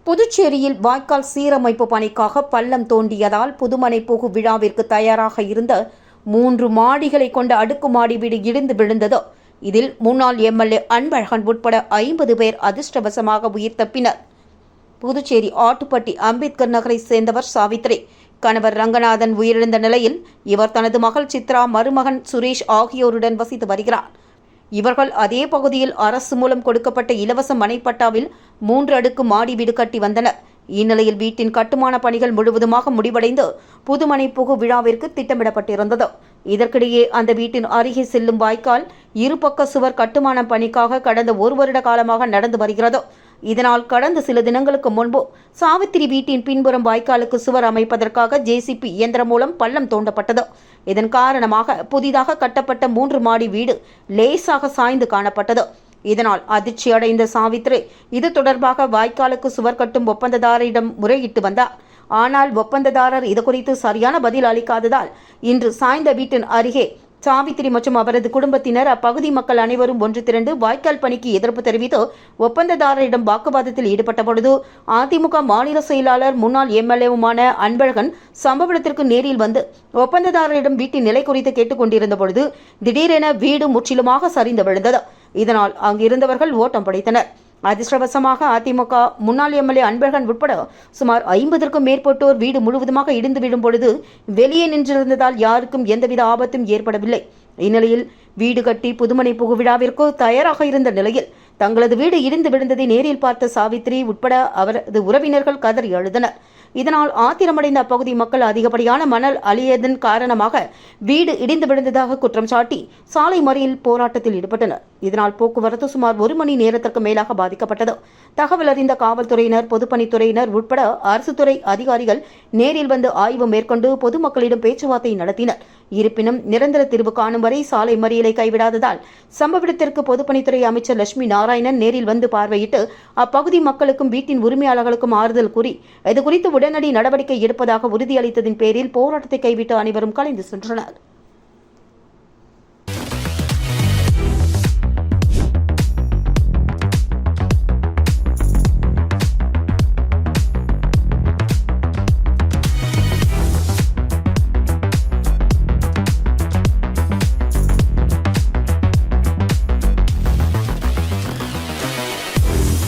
புதுச்சேரியில் வாய்க்கால் சீரமைப்பு பணிக்காக பள்ளம் தோண்டியதால் புதுமனை புகு விழாவிற்கு தயாராக இருந்த 3 மாடிகளை கொண்ட அடுக்குமாடி வீடு இடிந்து விழுந்தது. இதில் முன்னாள் எம்எல்ஏ அன்பழகன் உட்பட 50 பேர் அதிர்ஷ்டவசமாக உயிர் தப்பினர். புதுச்சேரி ஆட்டுப்பட்டி அம்பேத்கர் நகரை சேர்ந்தவர் சாவித்ரி. கணவர் ரங்கநாதன் உயிரிழந்த நிலையில் இவர் தனது மகள் சித்ரா, மருமகன் சுரேஷ் ஆகியோருடன் வசித்து வருகிறார். இவர்கள் அதே பகுதியில் அரசு மூலம் கொடுக்கப்பட்ட இலவச மனைப்பட்டாவில் 3 அடுக்கு மாடி வீடு கட்டி வந்தனர். இந்நிலையில் வீட்டின் கட்டுமான பணிகள் முழுவதுமாக முடிவடைந்து புதுமனை புகு விழாவிற்கு திட்டமிடப்பட்டிருந்தது. இதற்கிடையே அந்த வீட்டின் அருகே செல்லும் வாய்க்கால் இருபக்க சுவர் கட்டுமான பணிக்காக கடந்த 1 வருட காலமாக நடந்து வருகிறது. இதனால் கடந்த சில தினங்களுக்கு முன்பு சாவித்திரி வீட்டின் பின்புறம் வாய்க்காலுக்கு சுவர் அமைப்பதற்காக ஜேசிபி இயந்திரம் மூலம் பள்ளம் தோண்டப்பட்டது. இதன் காரணமாக புதிதாக கட்டப்பட்ட 3 மாடி வீடு லேசாக சாய்ந்து காணப்பட்டது. இதனால் அதிர்ச்சி அடைந்த சாவித்ரி இது தொடர்பாக வாய்க்காலுக்கு சுவர் கட்டும் ஒப்பந்ததாரரிடம் முறையிட்டு வந்தார். ஆனால் ஒப்பந்ததாரர் இதுகுறித்து சரியான பதில் அளிக்காததால் இன்று சாய்ந்த வீட்டின் அருகே சாவித்திரி மற்றும் அவரது குடும்பத்தினர் அப்பகுதி மக்கள் அனைவரும் ஒன்று திரண்டு வாய்க்கால் பணிக்கு எதிர்ப்பு தெரிவித்து ஒப்பந்ததாரரிடம் வாக்குவாதத்தில் ஈடுபட்ட பொழுது அதிமுக மாநில செயலாளர் முன்னாள் எம்எல்ஏவுமான அன்பழகன் சம்பவ இடத்திற்கு நேரில் வந்து ஒப்பந்ததாரரிடம் வீட்டின் நிலை குறித்து கேட்டுக் கொண்டிருந்த பொழுது திடீரென வீடு முற்றிலுமாக சரிந்து விழுந்தது. இதனால் அங்கிருந்தவர்கள் ஓட்டம் பிடித்தனர். அதிர்ஷ்டவசமாக அதிமுக முன்னாள் எம்எல்ஏ அன்பழகன் உட்பட சுமார் 50க்கும் மேற்பட்டோர் வீடு முழுவதுமாக இடிந்து விழும் பொழுது வெளியே நின்றிருந்ததால் யாருக்கும் எந்தவித ஆபத்தும் ஏற்படவில்லை. இந்நிலையில் வீடு கட்டி புதுமனை புகு விழாவிற்கு தயாராக இருந்த நிலையில் தங்களது வீடு இடிந்து விழுந்ததை நேரில் பார்த்த சாவித்ரி உட்பட அவரது உறவினர்கள் கதறி அழுதனர். இதனால் ஆத்திரமடைந்த அப்பகுதி மக்கள் அதிகப்படியான மணல் அழியதன் காரணமாக வீடு இடிந்து விழுந்ததாக குற்றம் சாட்டி சாலை மறியல் போராட்டத்தில் ஈடுபட்டனர். இதனால் போக்குவரத்து சுமார் 1 மணி நேரத்திற்கு மேலாக பாதிக்கப்பட்டது. தகவல் அறிந்த காவல்துறையினர், பொதுப்பணித்துறையினர் உட்பட அரசு துறை அதிகாரிகள் நேரில் வந்து ஆய்வு மேற்கொண்டு பொதுமக்களிடம் பேச்சுவார்த்தை நடத்தினர். இருப்பினும் நிரந்தர தீர்வு காணும் வரை சாலை மறியலை கைவிடாததால் சம்பவ இடத்திற்கு பொதுப்பணித்துறை அமைச்சர் லட்சுமி நாராயணன் நேரில் வந்து பார்வையிட்டு அப்பகுதி மக்களுக்கும் வீட்டின் உரிமையாளர்களுக்கும் ஆறுதல் கூறி இதுகுறித்து உடனடி நடவடிக்கை எடுப்பதாக உறுதியளித்ததின் பேரில் போராட்டத்தை கைவிட்டு அனைவரும் கலைந்து சென்றனர்.